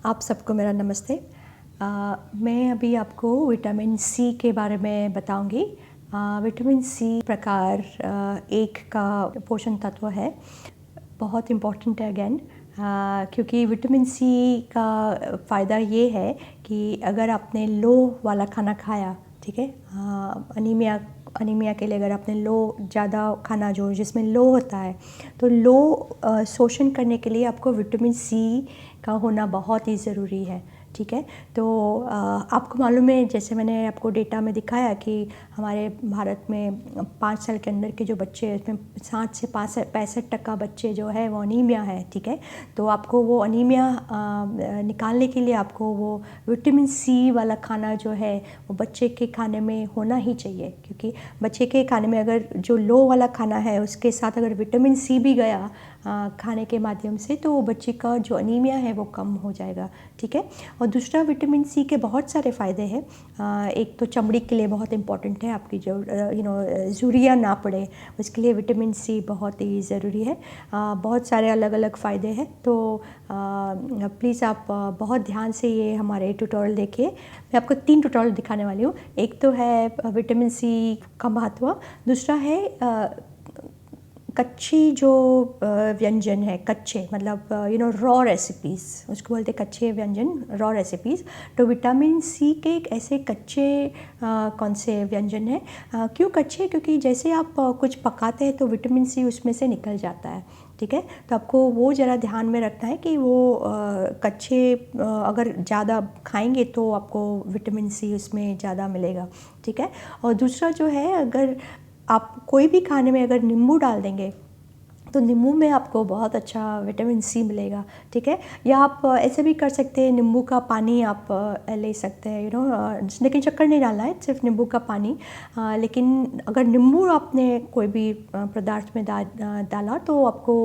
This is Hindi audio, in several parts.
आप सबको मेरा नमस्ते। मैं अभी आपको विटामिन सी के बारे में बताऊंगी। विटामिन सी प्रकार एक का पोषण तत्व है, बहुत इम्पोर्टेंट है अगेन, क्योंकि विटामिन सी का फ़ायदा ये है कि अगर आपने लो वाला खाना खाया, ठीक है, अनीमिया के लिए अगर आपने लो ज़्यादा खाना जो जिसमें लो होता है, तो लो शोषण करने के लिए आपको विटामिन सी का होना बहुत ही ज़रूरी है। ठीक है, तो आपको मालूम है, जैसे मैंने आपको डेटा में दिखाया कि हमारे भारत में 5 साल के अंदर के जो बच्चे हैं उसमें 60 से 65% बच्चे जो है वो अनीमिया है। ठीक है, तो आपको वो अनीमिया निकालने के लिए आपको वो विटामिन सी वाला खाना जो है वो बच्चे के खाने में होना ही चाहिए, क्योंकि बच्चे के खाने में अगर जो लो वाला खाना है उसके साथ अगर विटामिन सी भी गया खाने के माध्यम से, तो वो बच्चे का जो अनीमिया है वो कम हो जाएगा। ठीक है, और दूसरा विटामिन सी के बहुत सारे फ़ायदे हैं। एक तो चमड़ी के लिए बहुत इम्पॉर्टेंट है, आपकी जो झुर्रियाँ ना पड़े उसके लिए विटामिन सी बहुत ही ज़रूरी है। बहुत सारे अलग अलग फ़ायदे हैं, तो प्लीज़ आप बहुत ध्यान से ये हमारे ट्यूटोरियल देखिए। मैं आपको 3 ट्यूटोरियल दिखाने वाली हूँ। एक तो है विटामिन सी का महत्व, दूसरा है कच्ची जो व्यंजन है, कच्चे मतलब रॉ रेसिपीज़, उसको बोलते हैं कच्चे व्यंजन, रॉ रेसिपीज़। तो विटामिन सी के एक ऐसे कच्चे कौन से व्यंजन है, क्यों कच्चे? क्योंकि जैसे आप कुछ पकाते हैं तो विटामिन सी उसमें से निकल जाता है। ठीक है, तो आपको वो ज़रा ध्यान में रखना है कि वो कच्चे अगर ज़्यादा खाएंगे तो आपको विटामिन सी उसमें ज़्यादा मिलेगा। ठीक है, और दूसरा जो है, अगर आप कोई भी खाने में अगर नींबू डाल देंगे तो नींबू में आपको बहुत अच्छा विटामिन सी मिलेगा। ठीक है, या आप ऐसे भी कर सकते हैं, नींबू का पानी आप ले सकते हैं, लेकिन शक्कर नहीं डालना है, सिर्फ नींबू का पानी। लेकिन अगर नींबू आपने कोई भी पदार्थ में डाला तो आपको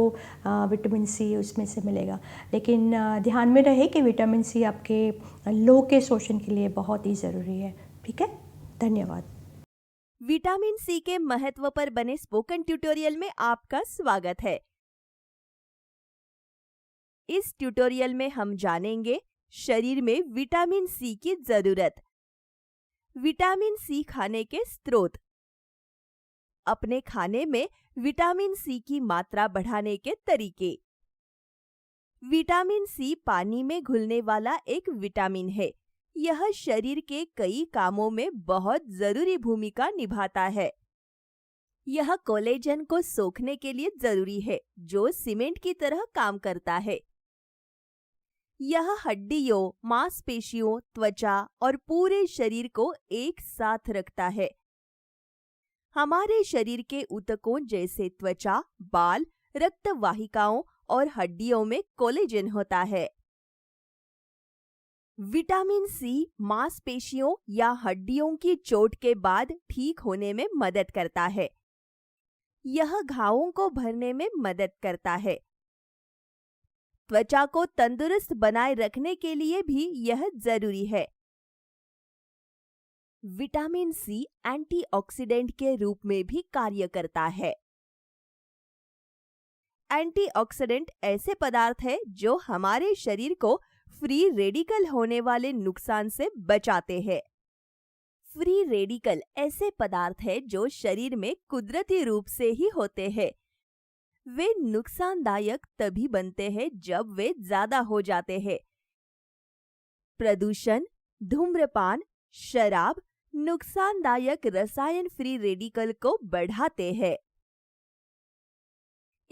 विटामिन सी उसमें से मिलेगा। लेकिन ध्यान में रहे कि विटामिन सी आपके लो के शोषण के लिए बहुत ही ज़रूरी है। ठीक है, धन्यवाद। विटामिन सी के महत्व पर बने स्पोकन ट्यूटोरियल में आपका स्वागत है। इस ट्यूटोरियल में हम जानेंगे शरीर में विटामिन सी की जरूरत, विटामिन सी खाने के स्रोत, अपने खाने में विटामिन सी की मात्रा बढ़ाने के तरीके। विटामिन सी पानी में घुलने वाला एक विटामिन है। यह शरीर के कई कामों में बहुत जरूरी भूमिका निभाता है। यह कोलेजन को सोखने के लिए जरूरी है, जो सीमेंट की तरह काम करता है। यह हड्डियों, मांसपेशियों, त्वचा और पूरे शरीर को एक साथ रखता है। हमारे शरीर के ऊतकों जैसे त्वचा, बाल, रक्त वाहिकाओं और हड्डियों में कोलेजन होता है। विटामिन सी मांसपेशियों या हड्डियों की चोट के बाद ठीक होने में मदद करता है। यह घावों को भरने में मदद करता है। त्वचा को तंदुरुस्त बनाए रखने के लिए भी यह जरूरी है। विटामिन सी एंटीऑक्सीडेंट के रूप में भी कार्य करता है। एंटीऑक्सीडेंट ऐसे पदार्थ है जो हमारे शरीर को फ्री रेडिकल होने वाले नुकसान से बचाते हैं। फ्री रेडिकल ऐसे पदार्थ है जो शरीर में कुदरती रूप से ही होते हैं। वे नुकसानदायक तभी बनते हैं जब वे ज्यादा हो जाते हैं। प्रदूषण, धूम्रपान, शराब नुकसानदायक रसायन फ्री रेडिकल को बढ़ाते हैं।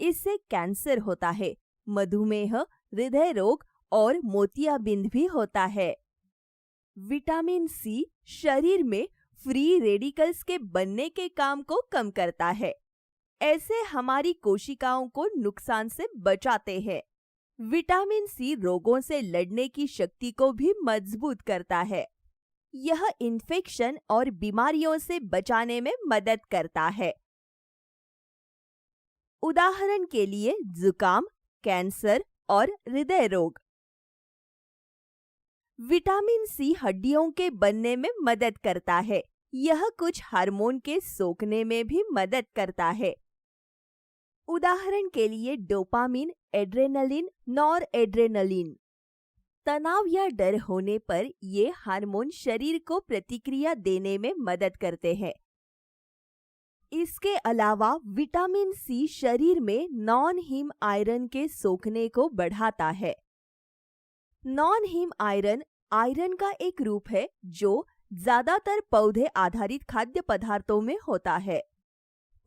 इससे कैंसर होता है, मधुमेह, हृदय रोग और मोतियाबिंद भी होता है। विटामिन सी शरीर में फ्री रेडिकल्स के बनने के काम को कम करता है। ऐसे हमारी कोशिकाओं को नुकसान से बचाते हैं। विटामिन सी रोगों से लड़ने की शक्ति को भी मजबूत करता है। यह इन्फेक्शन और बीमारियों से बचाने में मदद करता है। उदाहरण के लिए जुकाम, कैंसर और हृदय रोग। विटामिन सी हड्डियों के बनने में मदद करता है। यह कुछ हार्मोन के सोखने में भी मदद करता है। उदाहरण के लिए डोपामिन, एड्रेनलिन, नॉरएड्रेनलिन। तनाव या डर होने पर ये हार्मोन शरीर को प्रतिक्रिया देने में मदद करते हैं। इसके अलावा विटामिन सी शरीर में नॉन हीम आयरन के सोखने को बढ़ाता है। नॉन हीम आयरन आयरन का एक रूप है जो ज्यादातर पौधे आधारित खाद्य पदार्थों में होता है।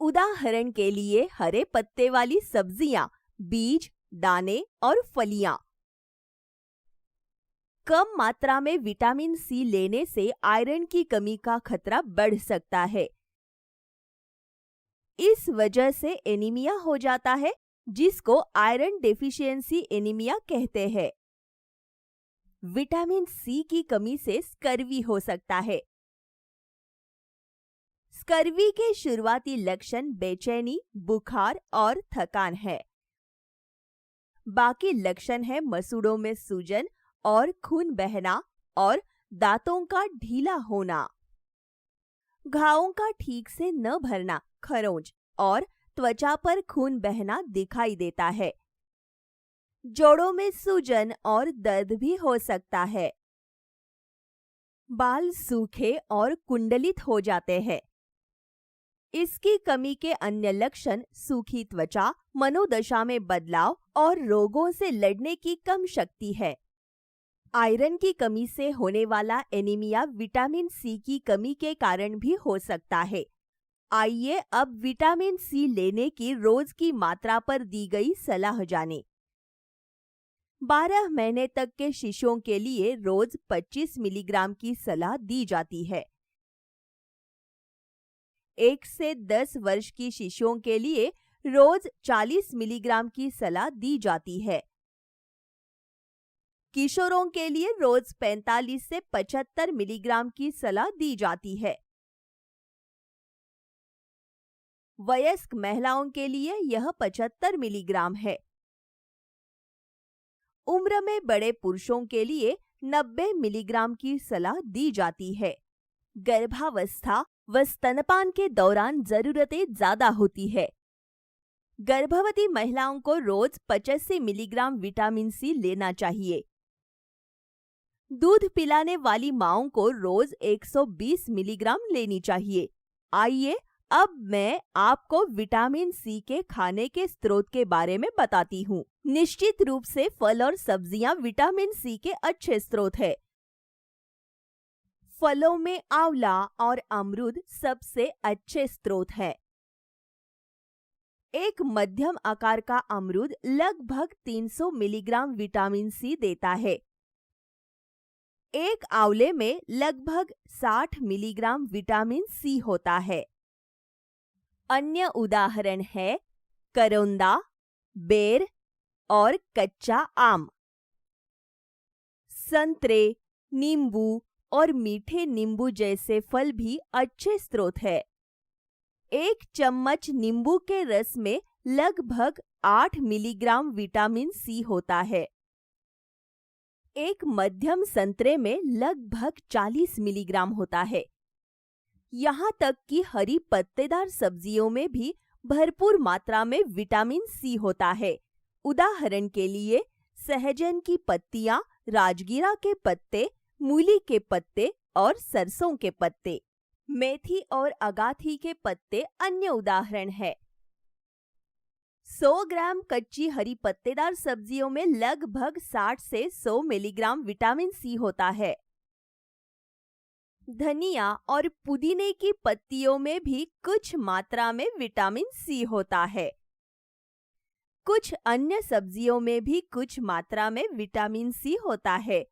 उदाहरण के लिए हरे पत्ते वाली सब्जियां, बीज, दाने और फलियां। कम मात्रा में विटामिन सी लेने से आयरन की कमी का खतरा बढ़ सकता है। इस वजह से एनीमिया हो जाता है, जिसको आयरन डेफिशिएंसी एनीमिया कहते हैं। विटामिन सी की कमी से स्कर्वी हो सकता है। स्कर्वी के शुरुआती लक्षण बेचैनी, बुखार और थकान है। बाकी लक्षण है मसूड़ों में सूजन और खून बहना और दांतों का ढीला होना, घावों का ठीक से न भरना, खरोंच और त्वचा पर खून बहना दिखाई देता है। जोड़ों में सूजन और दर्द भी हो सकता है। बाल सूखे और कुंडलित हो जाते हैं। इसकी कमी के अन्य लक्षण सूखी त्वचा, मनोदशा में बदलाव और रोगों से लड़ने की कम शक्ति है। आयरन की कमी से होने वाला एनीमिया विटामिन सी की कमी के कारण भी हो सकता है। आइए अब विटामिन सी लेने की रोज की मात्रा पर दी गई सलाह जानें। 12 महीने तक के शिशुओं के लिए रोज 25 मिलीग्राम की सलाह दी जाती है। 1 से 10 वर्ष की शिशुओं के लिए रोज 40 मिलीग्राम की सलाह दी जाती है। किशोरों के लिए रोज 45 से 75 मिलीग्राम की सलाह दी जाती है। वयस्क महिलाओं के लिए यह 75 मिलीग्राम है। उम्र में बड़े पुरुषों के लिए 90 मिलीग्राम की सलाह दी जाती है। गर्भावस्था व स्तनपान के दौरान जरूरतें ज्यादा होती है। गर्भवती महिलाओं को रोज 85 मिलीग्राम विटामिन सी लेना चाहिए। दूध पिलाने वाली माओं को रोज 120 मिलीग्राम लेनी चाहिए। आइए अब मैं आपको विटामिन सी के खाने के स्रोत के बारे में बताती हूँ। निश्चित रूप से फल और सब्जियां विटामिन सी के अच्छे स्रोत है। फलों में आंवला और अमरूद सबसे अच्छे स्रोत है। एक मध्यम आकार का अमरूद लगभग 300 मिलीग्राम विटामिन सी देता है। एक आंवले में लगभग 60 मिलीग्राम विटामिन सी होता है। अन्य उदाहरण है करौंदा, बेर और कच्चा आम। संतरे, नींबू और मीठे नींबू जैसे फल भी अच्छे स्रोत है। 1 चम्मच नींबू के रस में लगभग 8 मिलीग्राम विटामिन सी होता है। एक मध्यम संतरे में लगभग 40 मिलीग्राम होता है। यहाँ तक कि हरी पत्तेदार सब्जियों में भी भरपूर मात्रा में विटामिन सी होता है। उदाहरण के लिए सहजन की पत्तियां, राजगीरा के पत्ते, मूली के पत्ते और सरसों के पत्ते। मेथी और अगाथी के पत्ते अन्य उदाहरण है। 100 ग्राम कच्ची हरी पत्तेदार सब्जियों में लगभग 60 से 100 मिलीग्राम विटामिन सी होता है। धनिया और पुदीने की पत्तियों में भी कुछ मात्रा में विटामिन सी होता है। कुछ अन्य सब्जियों में भी कुछ मात्रा में विटामिन सी होता है।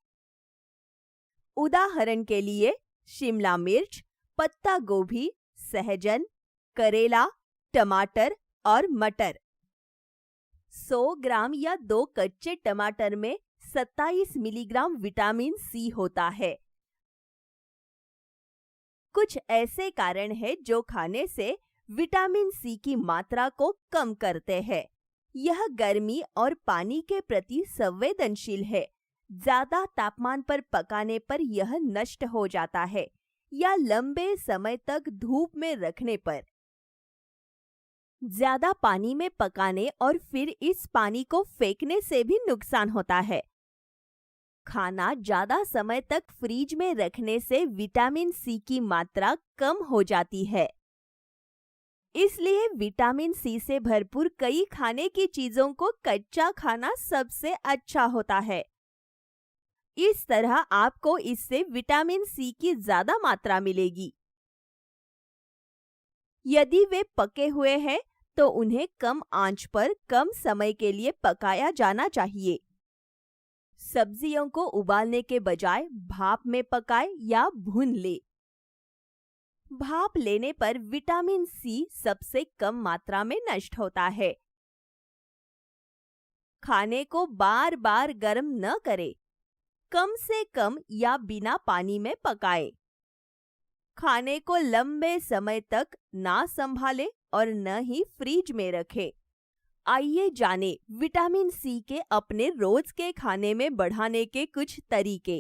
उदाहरण के लिए शिमला मिर्च, पत्ता गोभी, सहजन, करेला, टमाटर और मटर। 100 ग्राम या 2 कच्चे टमाटर में 27 मिलीग्राम विटामिन सी होता है। कुछ ऐसे कारण हैं जो खाने से विटामिन सी की मात्रा को कम करते हैं। यह गर्मी और पानी के प्रति संवेदनशील है। ज्यादा तापमान पर पकाने पर यह नष्ट हो जाता है या लंबे समय तक धूप में रखने पर। ज्यादा पानी में पकाने और फिर इस पानी को फेंकने से भी नुकसान होता है। खाना ज्यादा समय तक फ्रिज में रखने से विटामिन सी की मात्रा कम हो जाती है। इसलिए विटामिन सी से भरपूर कई खाने की चीजों को कच्चा खाना सबसे अच्छा होता है। इस तरह आपको इससे विटामिन सी की ज्यादा मात्रा मिलेगी। यदि वे पके हुए हैं तो उन्हें कम आंच पर कम समय के लिए पकाया जाना चाहिए। सब्जियों को उबालने के बजाय भाप में पकाएं या भून ले। भाप लेने पर विटामिन सी सबसे कम मात्रा में नष्ट होता है। खाने को बार बार गर्म न करें। कम से कम या बिना पानी में पकाएं। खाने को लंबे समय तक ना संभालें और न ही फ्रिज में रखें। आइए जाने विटामिन सी के अपने रोज के खाने में बढ़ाने के कुछ तरीके।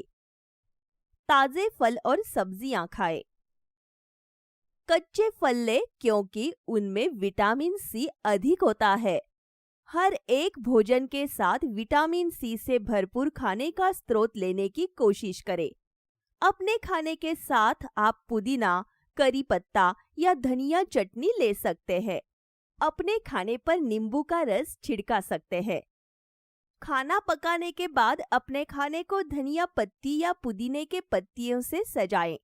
ताजे फल और सब्जियां खाएं। कच्चे फल लें क्योंकि उनमें विटामिन सी अधिक होता है। हर एक भोजन के साथ विटामिन सी से भरपूर खाने का स्रोत लेने की कोशिश करें। अपने खाने के साथ आप पुदीना, करी पत्ता या धनिया चटनी ले सकते हैं। अपने खाने पर नींबू का रस छिड़का सकते हैं। खाना पकाने के बाद अपने खाने को धनिया पत्ती या पुदीने के पत्तियों से सजाएं।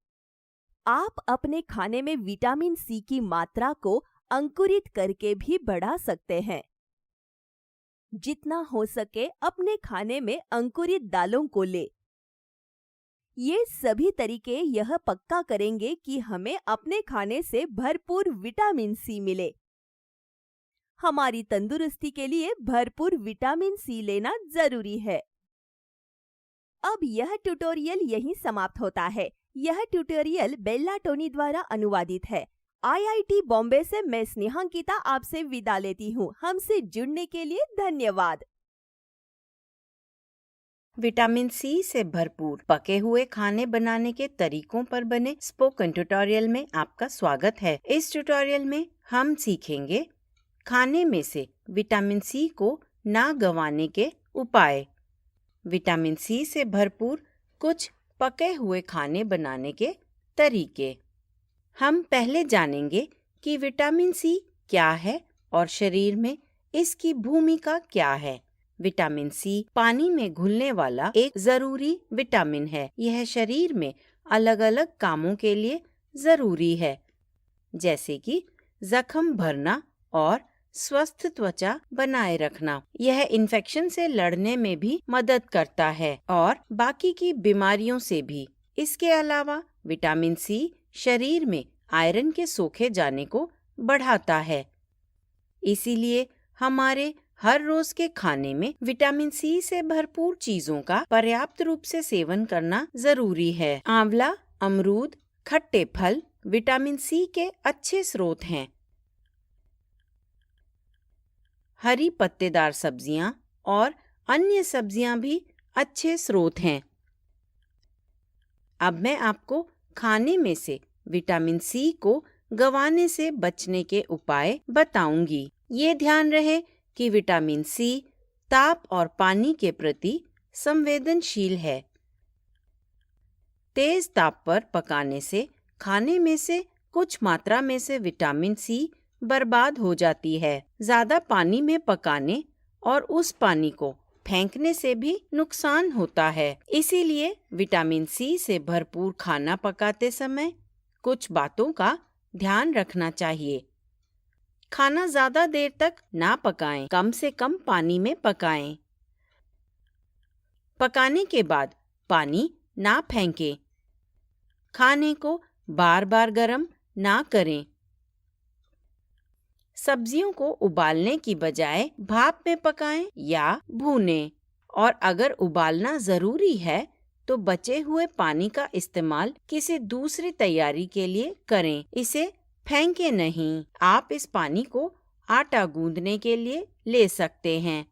आप अपने खाने में विटामिन सी की मात्रा को अंकुरित करके भी बढ़ा सकते हैं। जितना हो सके अपने खाने में अंकुरित दालों को ले। ये सभी तरीके यह पक्का करेंगे कि हमें अपने खाने से भरपूर विटामिन सी मिले। हमारी तंदुरुस्ती के लिए भरपूर विटामिन सी लेना जरूरी है। अब यह ट्यूटोरियल यहीं समाप्त होता है। यह ट्यूटोरियल बेल्ला टोनी द्वारा अनुवादित है। IIT बॉम्बे से मैं स्नेहांकिता आपसे विदा लेती हूँ। हमसे जुड़ने के लिए धन्यवाद। विटामिन सी से भरपूर पके हुए खाने बनाने के तरीकों पर बने स्पोकन ट्यूटोरियल में आपका स्वागत है। इस ट्यूटोरियल में हम सीखेंगे खाने में से विटामिन सी को ना गंवाने के उपाय, विटामिन सी से भरपूर कुछ पके हुए खाने बनाने के तरीके। हम पहले जानेंगे कि विटामिन सी क्या है और शरीर में इसकी भूमिका क्या है। विटामिन सी पानी में घुलने वाला एक जरूरी विटामिन है। यह शरीर में अलग अलग कामों के लिए जरूरी है, जैसे कि जख्म भरना और स्वस्थ त्वचा बनाए रखना। यह इन्फेक्शन से लड़ने में भी मदद करता है और बाकी की बीमारियों से भी। इसके अलावा विटामिन सी शरीर में आयरन के सोखे जाने को बढ़ाता है। इसीलिए हमारे हर रोज के खाने में विटामिन सी से भरपूर चीजों का पर्याप्त रूप से सेवन करना जरूरी है। आंवला, अमरूद, खट्टे फल विटामिन सी के अच्छे स्रोत हैं। हरी पत्तेदार सब्जियां और अन्य सब्जियां भी अच्छे स्रोत हैं। अब मैं आपको खाने में से विटामिन सी को गंवाने से बचने के उपाय बताऊंगी। ये ध्यान रहे कि विटामिन सी ताप और पानी के प्रति संवेदनशील है। तेज ताप पर पकाने से खाने में से कुछ मात्रा में से विटामिन सी बर्बाद हो जाती है। ज्यादा पानी में पकाने और उस पानी को फेंकने से भी नुकसान होता है। इसीलिए विटामिन सी से भरपूर खाना पकाते समय कुछ बातों का ध्यान रखना चाहिए। खाना ज्यादा देर तक ना पकाएं, कम से कम पानी में पकाएं। पकाने के बाद पानी ना फेंकें। खाने को बार बार गर्म ना करें। सब्जियों को उबालने की बजाय भाप में पकाएं या भूनें। और अगर उबालना जरूरी है तो बचे हुए पानी का इस्तेमाल किसी दूसरी तैयारी के लिए करें। इसे फेंके नहीं। आप इस पानी को आटा गूंदने के लिए ले सकते हैं।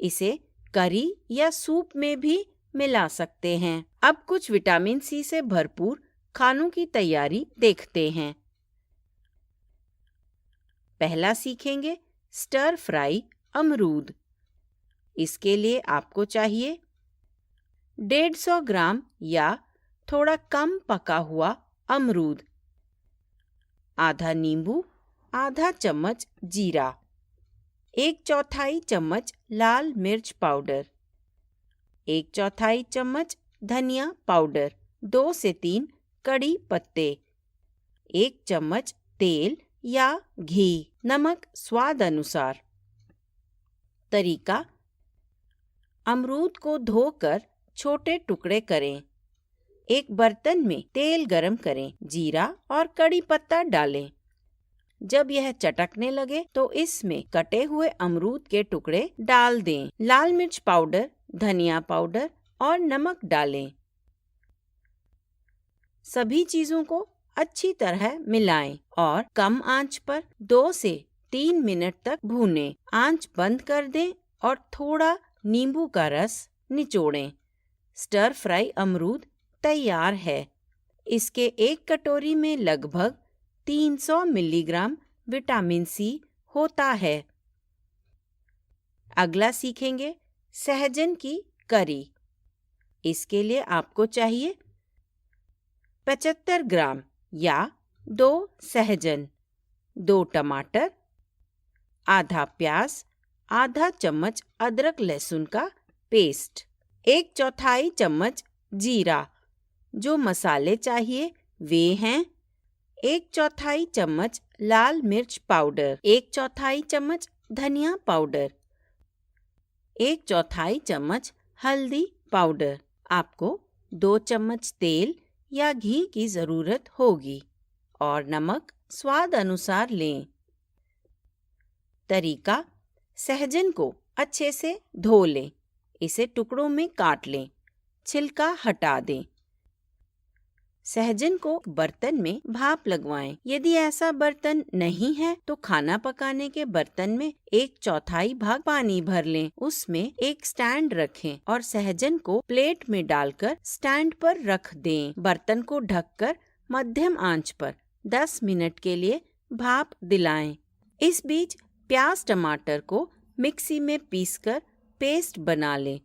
इसे करी या सूप में भी मिला सकते हैं। अब कुछ विटामिन सी से भरपूर खानों की तैयारी देखते हैं। पहला सीखेंगे स्टर फ्राई अमरूद। इसके लिए आपको चाहिए 150 ग्राम या थोड़ा कम पका हुआ अमरूद, आधा नींबू, आधा चम्मच जीरा, 1/4 चम्मच लाल मिर्च पाउडर, 1/4 चम्मच धनिया पाउडर, 2 से 3 कड़ी पत्ते, 1 चम्मच तेल या घी, नमक स्वाद अनुसार। तरीका: अमरूद को धोकर छोटे टुकड़े करें। एक बर्तन में तेल गरम करें, जीरा और कड़ी पत्ता डालें। जब यह चटकने लगे तो इसमें कटे हुए अमरूद के टुकड़े डाल दें। लाल मिर्च पाउडर, धनिया पाउडर और नमक डालें। सभी चीजों को अच्छी तरह मिलाएं और कम आंच पर 2 से 3 मिनट तक भूनें। आंच बंद कर दें और थोड़ा नींबू का रस निचोड़ें। स्टर फ्राई अमरूद तैयार है। इसके एक कटोरी में लगभग 300 मिलीग्राम विटामिन सी होता है। अगला सीखेंगे सहजन की करी। इसके लिए आपको चाहिए 75 ग्राम या 2 सहजन, 2 टमाटर, आधा प्याज, आधा चम्मच अदरक लहसुन का पेस्ट, 1/4 चम्मच जीरा। जो मसाले चाहिए वे हैं 1/4 चम्मच लाल मिर्च पाउडर, 1/4 चम्मच धनिया पाउडर, 1/4 चम्मच हल्दी पाउडर। आपको 2 चम्मच तेल या घी की जरूरत होगी और नमक स्वाद अनुसार लें। तरीका: सहजन को अच्छे से धो लें, इसे टुकड़ों में काट लें, छिलका हटा दें। सहजन को बर्तन में भाप लगवाएं। यदि ऐसा बर्तन नहीं है तो खाना पकाने के बर्तन में 1/4 भाग पानी भर लें। उसमें एक स्टैंड रखें और सहजन को प्लेट में डालकर स्टैंड पर रख दें। बर्तन को ढककर मध्यम आंच पर 10 मिनट के लिए भाप दिलाएं। इस बीच प्याज टमाटर को मिक्सी में पीसकर पेस्ट बना लें।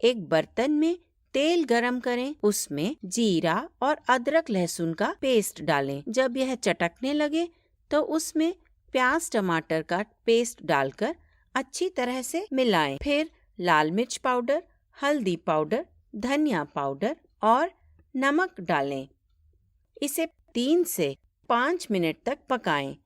एक बर्तन में तेल गरम करें, उसमें जीरा और अदरक लहसुन का पेस्ट डालें। जब यह चटकने लगे तो उसमें प्याज टमाटर का पेस्ट डालकर अच्छी तरह से मिलाएं। फिर लाल मिर्च पाउडर, हल्दी पाउडर, धनिया पाउडर और नमक डालें। इसे 3 से 5 मिनट तक पकाएं।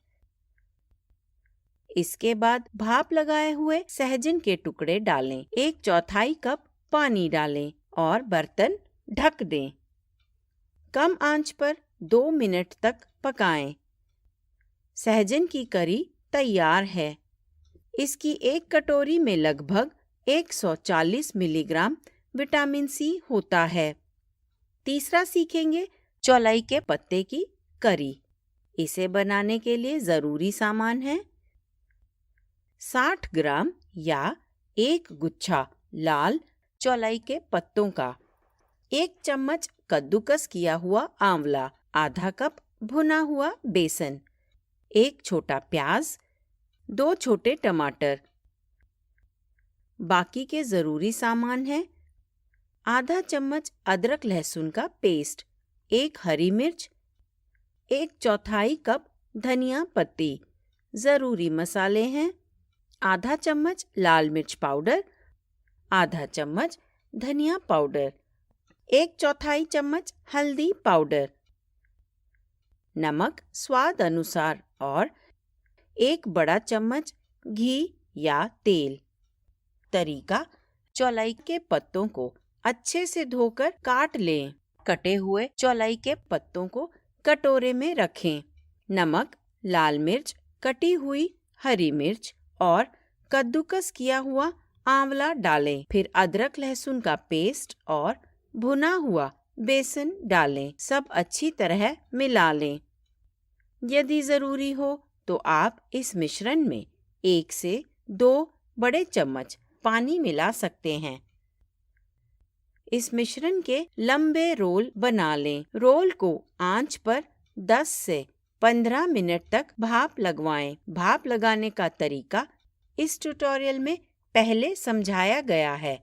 इसके बाद भाप लगाए हुए सहजन के टुकड़े डालें। 1/4 कप पानी डालें और बर्तन ढक दें। कम आंच पर 2 मिनट तक पकाएं। सहजन की करी तैयार है। इसकी एक कटोरी में लगभग 140 मिलीग्राम विटामिन सी होता है। तीसरा सीखेंगे चौलाई के पत्ते की करी। इसे बनाने के लिए जरूरी सामान है 60 ग्राम या 1 गुच्छा लाल चौलाई के पत्तों का, 1 चम्मच कद्दूकस किया हुआ आंवला, आधा कप भुना हुआ बेसन, 1 छोटा प्याज, 2 छोटे टमाटर। बाकी के जरूरी सामान है आधा चम्मच अदरक लहसुन का पेस्ट, 1 हरी मिर्च, 1/4 कप धनिया पत्ती। जरूरी मसाले हैं आधा चम्मच लाल मिर्च पाउडर, आधा चम्मच धनिया पाउडर, 1/4 चम्मच हल्दी पाउडर, नमक स्वाद अनुसार और 1 बड़ा चम्मच घी या तेल। तरीका: चौलाई के पत्तों को अच्छे से धोकर काट लें। कटे हुए चौलाई के पत्तों को कटोरे में रखें। नमक, लाल मिर्च, कटी हुई हरी मिर्च और कद्दूकस किया हुआ आंवला डालें। फिर अदरक लहसुन का पेस्ट और भुना हुआ बेसन डालें। सब अच्छी तरह मिला लें। यदि जरूरी हो तो आप इस मिश्रण में 1 से 2 बड़े चम्मच पानी मिला सकते हैं। इस मिश्रण के लंबे रोल बना लें। रोल को आंच पर 10 से 15 मिनट तक भाप लगवाएं। भाप लगाने का तरीका इस ट्यूटोरियल में पहले समझाया गया है।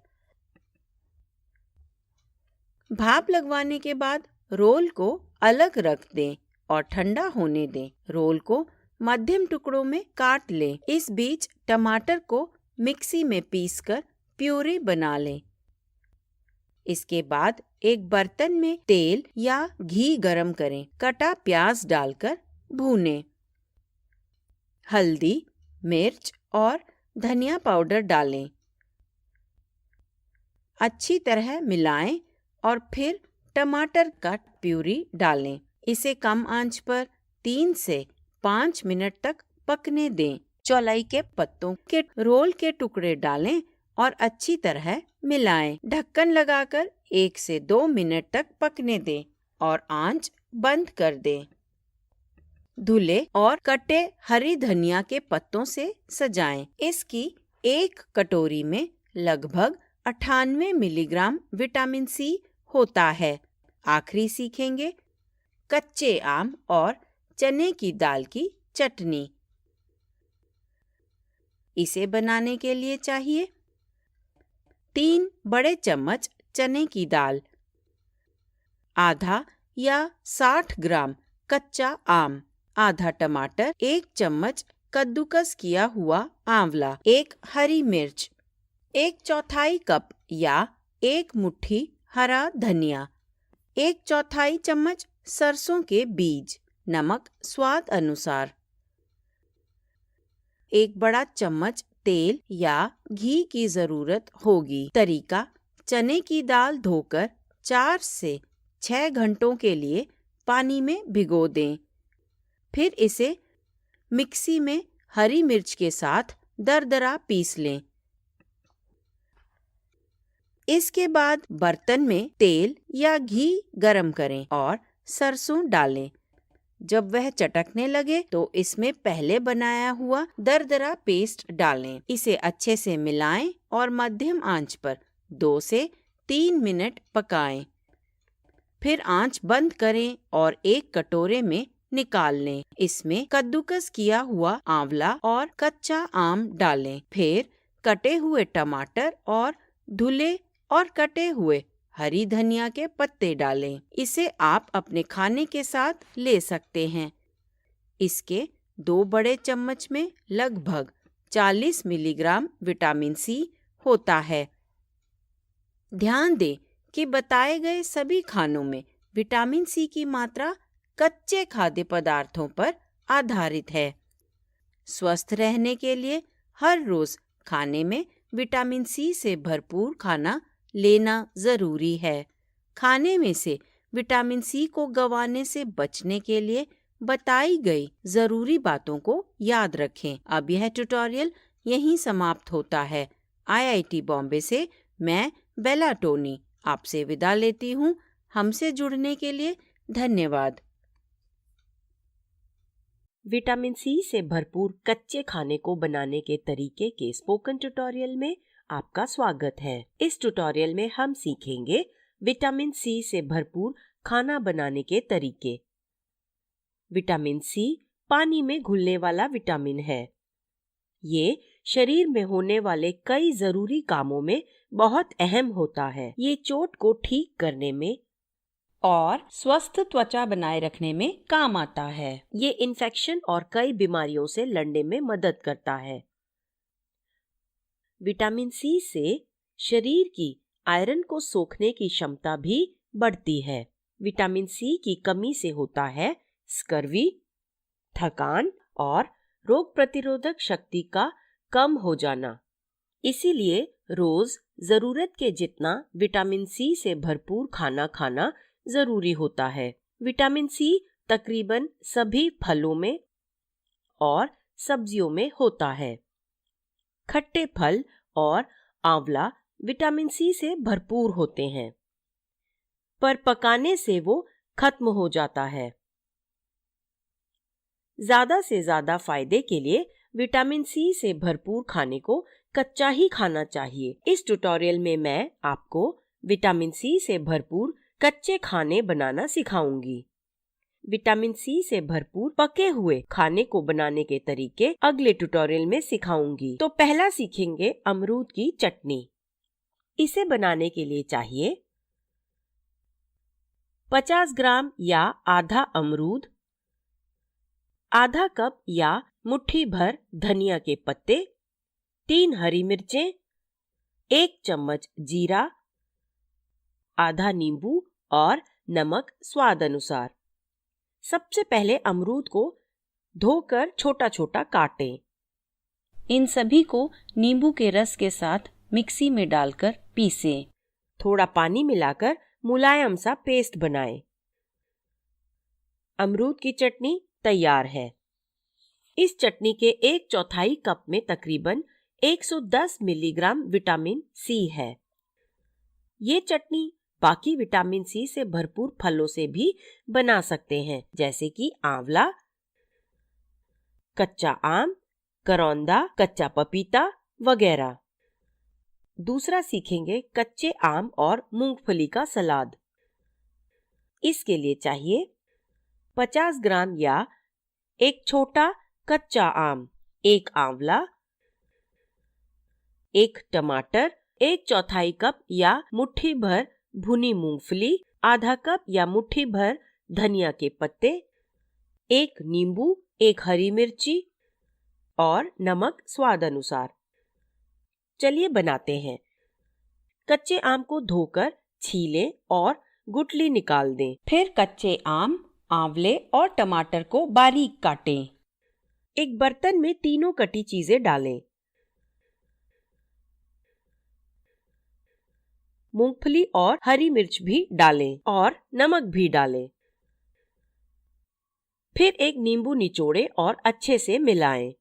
भाप लगवाने के बाद रोल को अलग रख दें और ठंडा होने दें। रोल को मध्यम टुकड़ों में काट लें। इस बीच टमाटर को मिक्सी में पीसकर प्यूरी बना लें। इसके बाद एक बर्तन में तेल या घी गरम करें। कटा प्याज डालकर भूनें। हल्दी, मिर्च और धनिया पाउडर डालें। अच्छी तरह मिलाएं और फिर टमाटर का प्यूरी डालें। इसे कम आंच पर 3 से 5 मिनट तक पकने दें। चौलाई के पत्तों के रोल के टुकड़े डालें और अच्छी तरह मिलाएं। ढक्कन लगाकर 1 से 2 मिनट तक पकने दें और आंच बंद कर दें। धुले और कटे हरी धनिया के पत्तों से सजाएं। इसकी एक कटोरी में लगभग 98 मिलीग्राम विटामिन सी होता है। आखिरी सीखेंगे कच्चे आम और चने की दाल की चटनी। इसे बनाने के लिए चाहिए 3 बड़े चम्मच चने की दाल, आधा या 60 ग्राम कच्चा आम, आधा टमाटर, 1 चम्मच कद्दूकस किया हुआ आंवला, 1 हरी मिर्च, 1/4 कप या 1 मुट्ठी हरा धनिया, 1/4 चम्मच सरसों के बीज, नमक स्वाद अनुसार, 1 बड़ा चम्मच तेल या घी की जरूरत होगी। तरीका: चने की दाल धोकर 4 से 6 घंटों के लिए पानी में भिगो दें। फिर इसे मिक्सी में हरी मिर्च के साथ दरदरा पीस लें। इसके बाद बर्तन में तेल या घी गरम करें और सरसों डालें। जब वह चटकने लगे तो इसमें पहले बनाया हुआ दरदरा पेस्ट डालें। इसे अच्छे से मिलाएं और मध्यम आंच पर 2 से 3 मिनट पकाएं। फिर आंच बंद करें और एक कटोरे में निकाल लें। इसमें कद्दूकस किया हुआ आंवला और कच्चा आम डालें। फिर कटे हुए टमाटर और धुले और कटे हुए हरी धनिया के पत्ते डालें। इसे आप अपने खाने के साथ ले सकते हैं। इसके 2 बड़े चम्मच में लगभग 40 मिलीग्राम विटामिन सी होता है। ध्यान दें कि बताए गए सभी खानों में विटामिन सी की मात्रा कच्चे खाद्य पदार्थों पर आधारित है। स्वस्थ रहने के लिए हर रोज खाने में विटामिन सी से भरपूर खाना लेना जरूरी है। खाने में से विटामिन सी को गंवाने से बचने के लिए बताई गई जरूरी बातों को याद रखें। अब यह ट्यूटोरियल यहीं समाप्त होता है। IIT बॉम्बे से मैं बेला टोनी आपसे विदा लेती हूँ। हमसे जुड़ने के लिए धन्यवाद। विटामिन सी से भरपूर कच्चे खाने को बनाने के तरीके के स्पोकन ट्यूटोरियल में आपका स्वागत है। इस ट्यूटोरियल में हम सीखेंगे विटामिन सी से भरपूर खाना बनाने के तरीके। विटामिन सी पानी में घुलने वाला विटामिन है। ये शरीर में होने वाले कई जरूरी कामों में बहुत अहम होता है। ये चोट को ठीक करने में और स्वस्थ त्वचा बनाए रखने में काम आता है। ये इन्फेक्शन और कई बीमारियों से लड़ने में मदद करता है। विटामिन सी से शरीर की आयरन को सोखने की क्षमता भी बढ़ती है। विटामिन सी की कमी से होता है स्कर्वी, थकान और रोग प्रतिरोधक शक्ति का कम हो जाना। इसीलिए रोज जरूरत के जितना विटामिन सी से भरपूर खाना खाना जरूरी होता है। विटामिन सी तकरीबन सभी फलों में और सब्जियों में होता है। खट्टे फल और आंवला विटामिन सी से भरपूर होते हैं, पर पकाने से वो खत्म हो जाता है। ज्यादा से ज्यादा फायदे के लिए विटामिन सी से भरपूर खाने को कच्चा ही खाना चाहिए। इस ट्यूटोरियल में मैं आपको विटामिन सी से भरपूर कच्चे खाने बनाना सिखाऊंगी। विटामिन सी से भरपूर पके हुए खाने को बनाने के तरीके अगले ट्यूटोरियल में सिखाऊंगी। तो पहला सीखेंगे अमरूद की चटनी। इसे बनाने के लिए चाहिए 50 ग्राम या आधा अमरूद, आधा कप या मुट्ठी भर धनिया के पत्ते, 3 हरी मिर्चें, 1 चम्मच जीरा, आधा नींबू और नमक स्वाद अनुसार। सबसे पहले अमरूद को धोकर छोटा छोटा काटें। इन सभी को नींबू के रस के साथ मिक्सी में डालकर पीसें। थोड़ा पानी मिलाकर मुलायम सा पेस्ट बनाएं। अमरूद की चटनी तैयार है। इस चटनी के 1/4 कप में तकरीबन 110 मिलीग्राम विटामिन सी है। ये चटनी बाकी विटामिन सी से भरपूर फलों से भी बना सकते हैं, जैसे कि आंवला, कच्चा आम, करौंदा, कच्चा पपीता वगैरह। दूसरा सीखेंगे कच्चे आम और मूंगफली का सलाद। इसके लिए चाहिए 50 ग्राम या एक छोटा कच्चा आम, 1 आंवला, 1 टमाटर, 1/4 कप या मुट्ठी भर भुनी मूंगफली, आधा कप या मुट्ठी भर धनिया के पत्ते, 1 नींबू, 1 हरी मिर्ची और नमक स्वाद अनुसार। चलिए बनाते हैं। कच्चे आम को धोकर छीलें और गुठली निकाल दें। फिर कच्चे आम, आंवले और टमाटर को बारीक काटें। एक बर्तन में तीनों कटी चीजें डालें। मूंगफली और हरी मिर्च भी डालें और नमक भी डालें। फिर एक नींबू निचोड़ें और अच्छे से मिलाएं।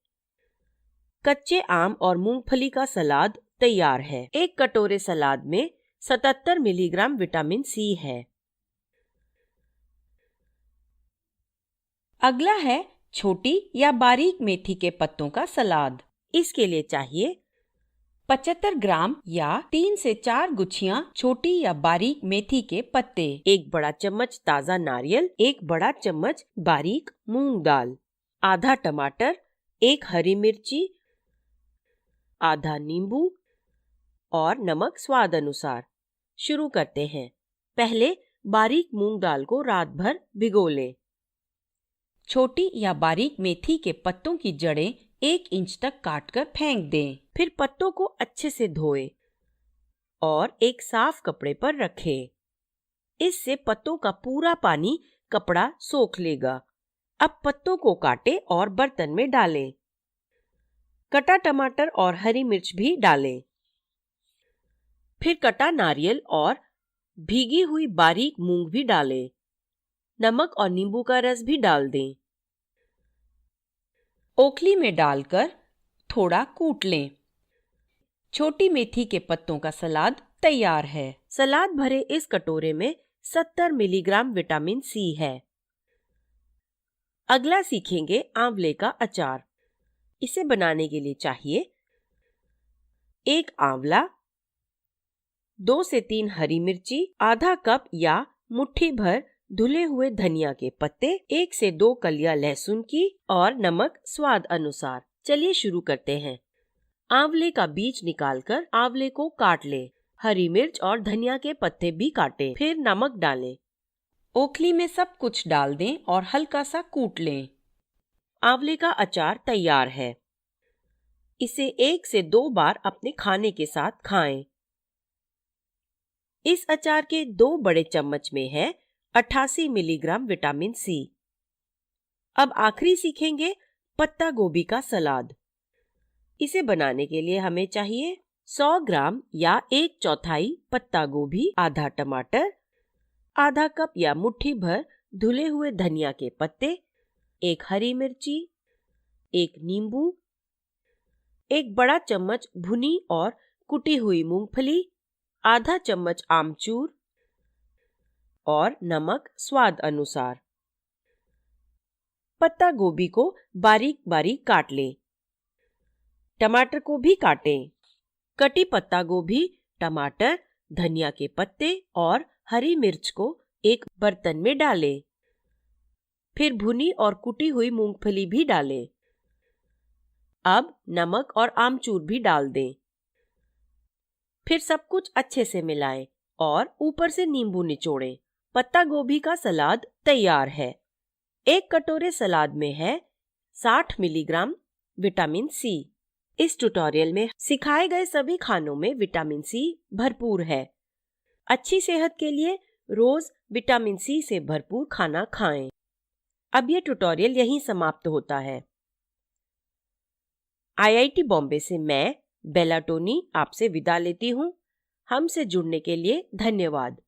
कच्चे आम और मूंगफली का सलाद तैयार है। 1 कटोरे सलाद में 77 मिलीग्राम विटामिन सी है। अगला है छोटी या बारीक मेथी के पत्तों का सलाद। इसके लिए चाहिए 75 ग्राम या 3 से 4 गुच्छियां छोटी या बारीक मेथी के पत्ते, 1 बड़ा चम्मच ताजा नारियल, 1 बड़ा चम्मच बारीक मूंग दाल, आधा टमाटर, 1 हरी मिर्ची, आधा नींबू और नमक स्वाद अनुसार। शुरू करते हैं। पहले बारीक मूंग दाल को रात भर भिगो लें। छोटी या बारीक मेथी के पत्तों की जड़ें 1 इंच तक काटकर फेंक दें। फिर पत्तों को अच्छे से धोएं और एक साफ कपड़े पर रखें। इससे पत्तों का पूरा पानी कपड़ा सोख लेगा। अब पत्तों को काटें और बर्तन में डालें। कटा टमाटर और हरी मिर्च भी डालें। फिर कटा नारियल और भीगी हुई बारीक मूंग भी डालें। नमक और नींबू का रस भी डाल दें। ओखली में डालकर थोड़ा कूट लें। छोटी मेथी के पत्तों का सलाद तैयार है। सलाद भरे इस कटोरे में 70 मिलीग्राम विटामिन सी है। अगला सीखेंगे आंवले का अचार। इसे बनाने के लिए चाहिए 1 आंवला, 2 से 3 हरी मिर्ची, आधा कप या मुट्ठी भर धुले हुए धनिया के पत्ते, 1 से 2 कलियां लहसुन की और नमक स्वाद अनुसार। चलिए शुरू करते हैं। आंवले का बीज निकालकर आंवले को काट लें। हरी मिर्च और धनिया के पत्ते भी काटें। फिर नमक डालें। ओखली में सब कुछ डाल दें और हल्का सा कूट लें। आंवले का अचार तैयार है। इसे 1 से 2 बार अपने खाने के साथ खाएं। इस अचार के 2 बड़े चम्मच में है 88 मिलीग्राम विटामिन सी। अब आखिरी सीखेंगे पत्ता गोभी का सलाद। इसे बनाने के लिए हमें चाहिए 100 ग्राम या 1/4 पत्ता गोभी, आधा टमाटर, आधा कप या मुट्ठी भर धुले हुए धनिया के पत्ते, 1 हरी मिर्ची, 1 नींबू, 1 बड़ा चम्मच भुनी और कुटी हुई मूंगफली, आधा चम्मच आमचूर और नमक स्वाद अनुसार। पत्ता गोभी को बारीक बारीक काट लें। टमाटर को भी काटें। कटी पत्ता गोभी, टमाटर, धनिया के पत्ते और हरी मिर्च को एक बर्तन में डालें। फिर भुनी और कुटी हुई मूंगफली भी डालें। अब नमक और आमचूर भी डाल दें। फिर सब कुछ अच्छे से मिलाएं और ऊपर से नींबू निचोड़ें। पत्ता गोभी का सलाद तैयार है। 1 कटोरे सलाद में है 60 मिलीग्राम विटामिन सी। इस ट्यूटोरियल में सिखाए गए सभी खानों में विटामिन सी भरपूर है। अच्छी सेहत के लिए रोज विटामिन सी से भरपूर खाना खाएं। अब ये ट्यूटोरियल यहीं समाप्त होता है। IIT बॉम्बे से मैं बेला टोनी आपसे विदा लेती हूँ। हमसे जुड़ने के लिए धन्यवाद।